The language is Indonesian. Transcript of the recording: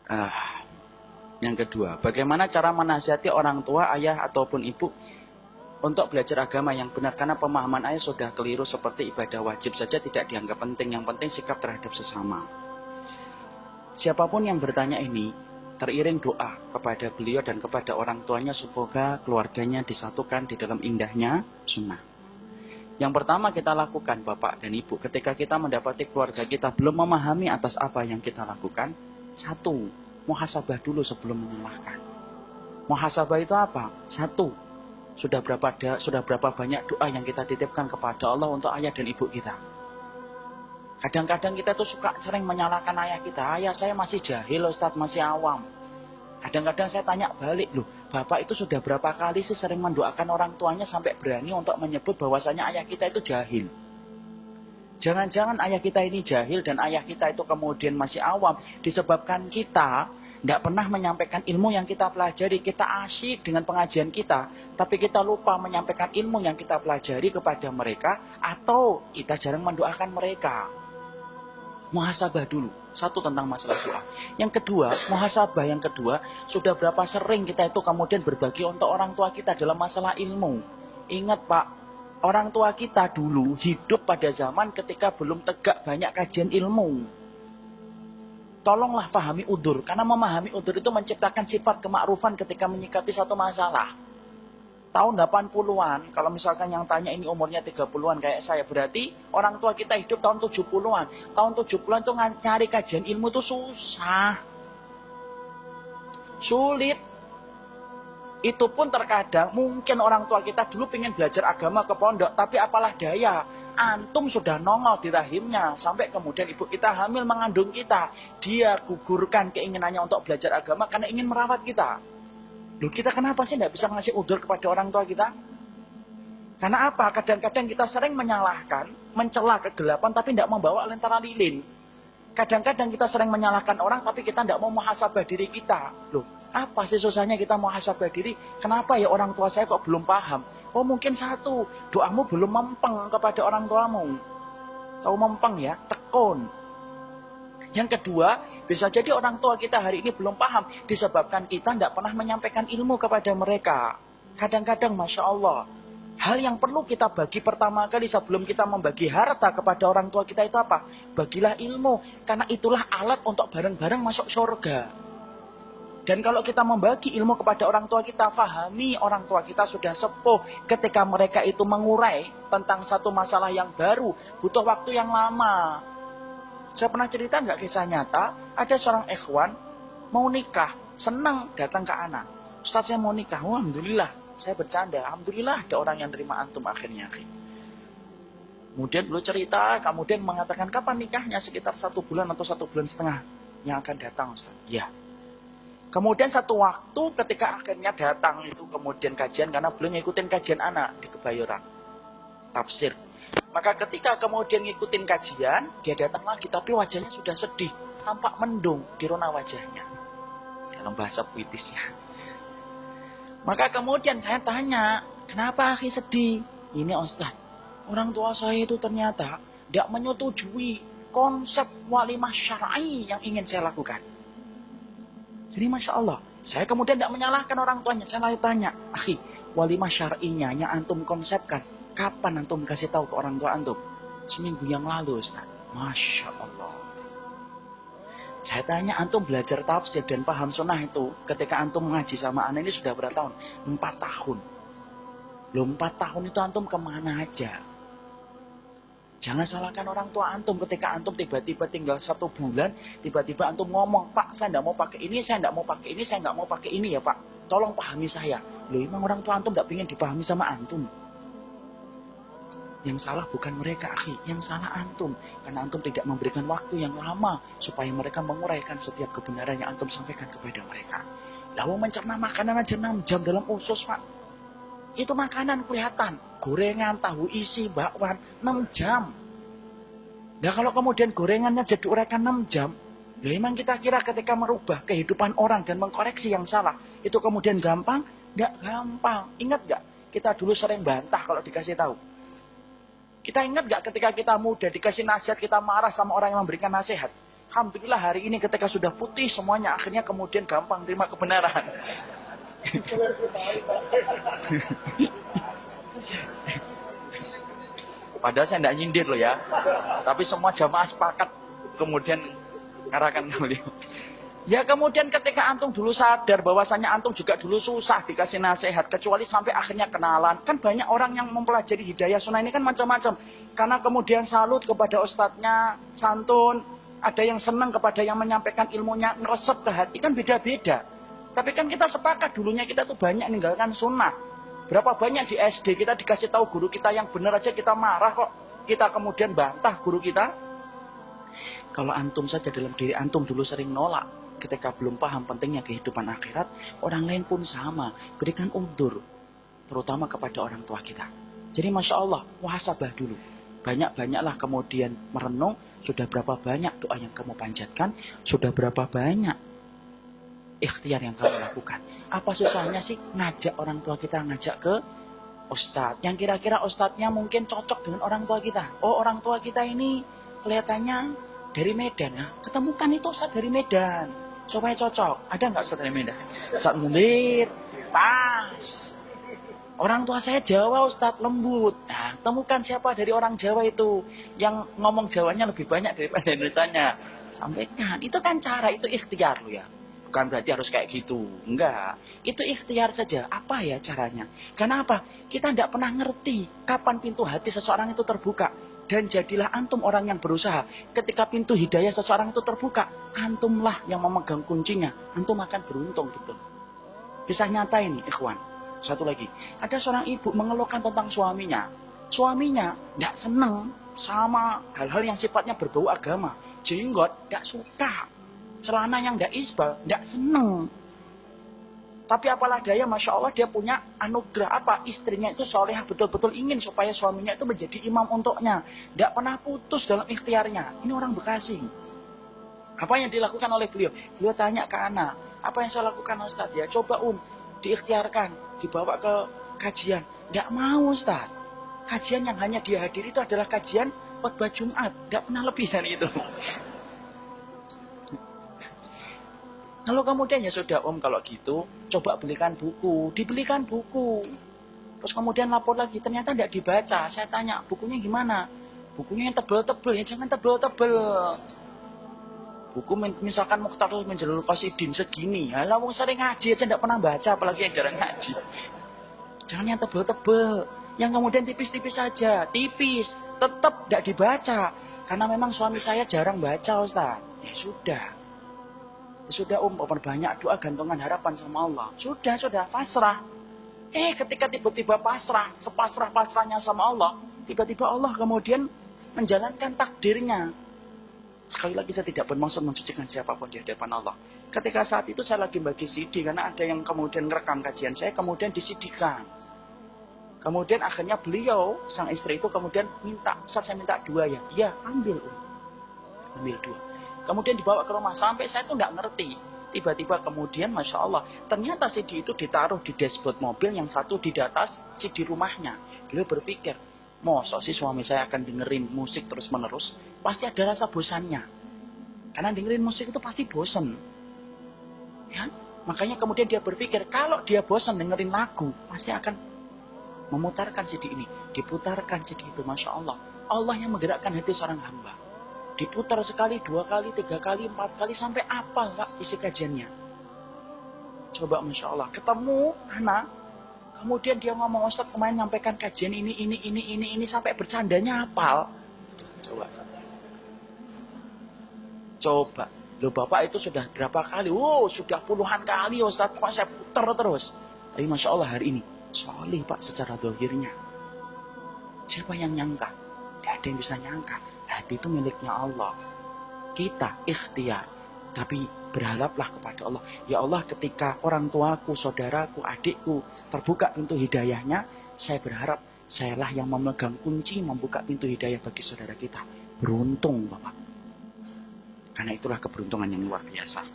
Ah, yang kedua, bagaimana cara menasihati orang tua, ayah ataupun ibu untuk belajar agama yang benar, karena pemahaman ayah sudah keliru seperti ibadah wajib saja tidak dianggap penting, yang penting sikap terhadap sesama. Siapapun yang bertanya ini, teriring doa kepada beliau dan kepada orang tuanya, semoga keluarganya disatukan di dalam indahnya sunnah. Yang pertama kita lakukan, Bapak dan Ibu, ketika kita mendapati keluarga kita belum memahami atas apa yang kita lakukan, satu, muhasabah dulu sebelum menyalahkan. Muhasabah itu apa? Satu, sudah berapa banyak doa yang kita titipkan kepada Allah untuk ayah dan ibu kita. Kadang-kadang kita tuh sering menyalahkan ayah kita. Ayah saya masih jahil, Ustadz, masih awam. Kadang-kadang saya tanya balik, loh, Bapak itu sudah berapa kali sih sering mendoakan orang tuanya sampai berani untuk menyebut bahwasanya ayah kita itu jahil? Jangan-jangan ayah kita ini jahil dan ayah kita itu kemudian masih awam disebabkan kita tidak pernah menyampaikan ilmu yang kita pelajari. Kita asyik dengan pengajian kita, tapi kita lupa menyampaikan ilmu yang kita pelajari kepada mereka, atau kita jarang mendoakan mereka. Muhasabah dulu. Satu, tentang masalah doa. Yang kedua, muhasabah yang kedua, sudah berapa sering kita itu kemudian berbagi untuk orang tua kita dalam masalah ilmu. Ingat Pak, orang tua kita dulu hidup pada zaman ketika belum tegak banyak kajian ilmu. Tolonglah pahami udzur, karena memahami udzur itu menciptakan sifat kemakrufan ketika menyikapi satu masalah. Tahun 80-an, kalau misalkan yang tanya ini umurnya 30-an kayak saya, berarti orang tua kita hidup tahun 70-an. Tahun 70-an itu nyari kajian ilmu itu susah. Sulit. Itu pun terkadang mungkin orang tua kita dulu pengen belajar agama ke pondok, tapi apalah daya, antum sudah nongol di rahimnya, sampai kemudian ibu kita hamil mengandung kita. Dia gugurkan keinginannya untuk belajar agama karena ingin merawat kita. Loh, kita kenapa sih tidak bisa ngasih udzur kepada orang tua kita? Karena apa? Kadang-kadang kita sering menyalahkan, mencela kegelapan, tapi tidak membawa lentera lilin. Kadang-kadang kita sering menyalahkan orang, tapi kita tidak mau muhasabah diri kita. Loh, apa sih susahnya kita muhasabah diri? Kenapa ya orang tua saya kok belum paham? Oh, mungkin satu, doamu belum mempeng kepada orang tuamu. Tahu mempeng ya? Tekun. Yang kedua, bisa jadi orang tua kita hari ini belum paham disebabkan kita tidak pernah menyampaikan ilmu kepada mereka. Kadang-kadang Masya Allah, hal yang perlu kita bagi pertama kali sebelum kita membagi harta kepada orang tua kita itu apa? Bagilah ilmu, karena itulah alat untuk bareng-bareng masuk surga. Dan kalau kita membagi ilmu kepada orang tua kita, fahami orang tua kita sudah sepuh. Ketika mereka itu mengurai tentang satu masalah yang baru, butuh waktu yang lama. Saya pernah cerita nggak kisah nyata, ada seorang ikhwan mau nikah, senang datang ke anak. Ustaz, saya mau nikah. Oh, alhamdulillah, saya bercanda. Alhamdulillah ada orang yang terima antum akhirnya. Kemudian beliau cerita, kemudian mengatakan kapan nikahnya, sekitar 1 bulan atau 1,5 bulan yang akan datang, Ustaz. Ya. Kemudian satu waktu ketika akhirnya datang itu kemudian kajian, karena beliau ngikutin kajian anak di Kebayoran, tafsir. Maka ketika kemudian ngikutin kajian, dia datang lagi, tapi wajahnya sudah sedih, tampak mendung di rona wajahnya, dalam bahasa puitisnya. Maka kemudian saya tanya, kenapa akhi sedih? Ini Ustaz, orang tua saya itu ternyata tidak menyetujui konsep walimah syar'i yang ingin saya lakukan. Jadi Masya Allah, saya kemudian tidak menyalahkan orang tuanya, saya lalu tanya, akhi, walimah syar'inya yang antum konsepkan, kapan antum kasih tahu ke orang tua antum? Seminggu yang lalu, Ustaz. Masya Allah. Saya tanya, antum belajar tafsir dan paham sunnah itu ketika antum mengaji sama anak ini sudah berapa tahun? 4 tahun. Loh, 4 tahun itu antum kemana aja? Jangan salahkan orang tua antum ketika antum tiba-tiba tinggal 1 bulan, tiba-tiba antum ngomong, Pak, saya tidak mau pakai ini, saya tidak mau pakai ini, saya tidak mau pakai ini ya Pak. Tolong pahami saya. Loh, emang orang tua antum tidak ingin dipahami sama antum? Yang salah bukan mereka, akhi. Yang salah antum. Karena antum tidak memberikan waktu yang lama supaya mereka menguraikan setiap kebenaran yang antum sampaikan kepada mereka. Lalu mencerna makanan aja 6 jam dalam usus, Pak. Itu makanan kelihatan. Gorengan, tahu isi, bakwan, 6 jam. Nah kalau kemudian gorengannya jadi uraikan 6 jam, ya emang kita kira ketika merubah kehidupan orang dan mengkoreksi yang salah, itu kemudian gampang? Nggak gampang. Ingat nggak? Kita dulu sering bantah kalau dikasih tahu. Kita ingat gak ketika kita muda dikasih nasihat, kita marah sama orang yang memberikan nasihat. Alhamdulillah hari ini ketika sudah putih semuanya, akhirnya kemudian gampang terima kebenaran. Padahal saya tidak nyindir loh ya. Tapi semua jamaah sepakat kemudian ngarahkan beliau. Ya kemudian ketika antum dulu sadar bahwasanya antum juga dulu susah dikasih nasihat, kecuali sampai akhirnya kenalan. Kan banyak orang yang mempelajari hidayah sunnah ini kan macam-macam. Karena kemudian salut kepada ustadznya, santun, ada yang senang kepada yang menyampaikan ilmunya, ngeresep ke hati, kan beda-beda. Tapi kan kita sepakat dulunya kita tuh banyak meninggalkan sunnah. Berapa banyak di SD kita dikasih tahu guru kita yang benar aja kita marah kok. Kita kemudian bantah guru kita. Kalau antum saja dalam diri antum dulu sering nolak ketika belum paham pentingnya kehidupan akhirat, orang lain pun sama. Berikan udzur, terutama kepada orang tua kita. Jadi Masya Allah, muhasabah dulu. Banyak-banyaklah kemudian merenung, sudah berapa banyak doa yang kamu panjatkan, sudah berapa banyak ikhtiar yang kamu lakukan. Apa susahnya sih ngajak orang tua kita, ngajak ke ustadz, yang kira-kira ustadznya mungkin cocok dengan orang tua kita. Oh, orang tua kita ini kelihatannya dari Medan, ya. Ketemukan itu ustadz dari Medan, supaya cocok. Ada nggak ustadz dari Medan? Ustadz Munir, pas. Orang tua saya Jawa ustadz, lembut. Nah, temukan siapa dari orang Jawa itu yang ngomong Jawanya lebih banyak daripada Indonesianya. Sampaikan, itu kan cara, itu ikhtiar loh ya. Bukan berarti harus kayak gitu, enggak. Itu ikhtiar saja. Apa ya caranya? Karena apa? Kita tidak pernah ngerti kapan pintu hati seseorang itu terbuka. Dan jadilah antum orang yang berusaha. Ketika pintu hidayah seseorang itu terbuka, antumlah yang memegang kuncinya. Antum akan beruntung betul. Kisah nyata ini, ikhwan. Satu lagi, ada seorang ibu mengeluhkan tentang suaminya. Suaminya tidak senang sama hal-hal yang sifatnya berbau agama. Jenggot, tidak suka. Celana yang tidak isbal, tidak senang. Tapi apalah daya, Masya Allah dia punya anugerah apa? Istrinya itu solehah, betul-betul ingin supaya suaminya itu menjadi imam untuknya. Tidak pernah putus dalam ikhtiarnya. Ini orang Bekasi. Apa yang dilakukan oleh beliau? Beliau tanya ke anak, apa yang saya lakukan Ustaz? Ya coba diikhtiarkan, dibawa ke kajian. Tidak mau Ustaz. Kajian yang hanya dia hadiri itu adalah kajian khutbah Jumat. Tidak pernah lebih dari itu. Lalu kemudian ya sudah kalau gitu, coba belikan buku. Dibelikan buku. Terus kemudian lapor lagi, ternyata tidak dibaca. Saya tanya, bukunya gimana? Bukunya yang tebel-tebel, ya jangan tebel-tebel. Buku misalkan Mukhtarul Minjalul Qasidin segini. Halah wong sering ngaji aja tidak pernah baca, apalagi yang jarang ngaji. Jangan yang tebel-tebel. Yang kemudian tipis-tipis saja. Tipis, tetap tidak dibaca. Karena memang suami saya jarang baca Ustaz. Ya sudah. Sudah banyak doa gantungan harapan sama Allah. Sudah, pasrah. Ketika tiba-tiba pasrah, sepasrah-pasrahnya sama Allah, tiba-tiba Allah kemudian menjalankan takdirnya. Sekali lagi saya tidak bermaksud mensucikan siapapun di hadapan Allah. Ketika saat itu saya lagi bagi CD, karena ada yang kemudian merekam kajian saya, kemudian disidikan. Kemudian akhirnya beliau, sang istri itu kemudian minta, Ustaz saya minta 2 ya. Iya, ambil 2. Kemudian dibawa ke rumah, sampai saya itu tidak ngerti. Tiba-tiba kemudian Masya Allah, ternyata CD itu ditaruh di dashboard mobil, yang satu di atas CD rumahnya. Beliau berpikir, mosok sih suami saya akan dengerin musik terus-menerus, pasti ada rasa bosannya. Karena dengerin musik itu pasti bosan. Ya? Makanya kemudian dia berpikir, kalau dia bosan dengerin lagu, pasti akan memutarkan CD ini. Diputarkan CD itu, Masya Allah. Allah yang menggerakkan hati seorang hamba. Diputar sekali, 2 kali, 3 kali, 4 kali, sampai apal Pak isi kajiannya. Coba Masya Allah, ketemu anak, kemudian dia ngomong, Ustaz kemarin nyampaikan kajian ini, sampai bercandanya apal. Coba. Loh Bapak itu sudah berapa kali? Sudah puluhan kali Ustaz, kok saya putar terus. Tapi Masya Allah hari ini, solih Pak secara dohirnya. Siapa yang nyangka? Tidak ada yang bisa nyangka. Hati itu miliknya Allah. Kita ikhtiar, tapi berharaplah kepada Allah. Ya Allah, ketika orang tuaku, saudaraku, adikku terbuka pintu hidayahnya, saya berharap sayalah yang memegang kunci membuka pintu hidayah bagi saudara kita. Beruntung Bapak. Karena itulah keberuntungan yang luar biasa.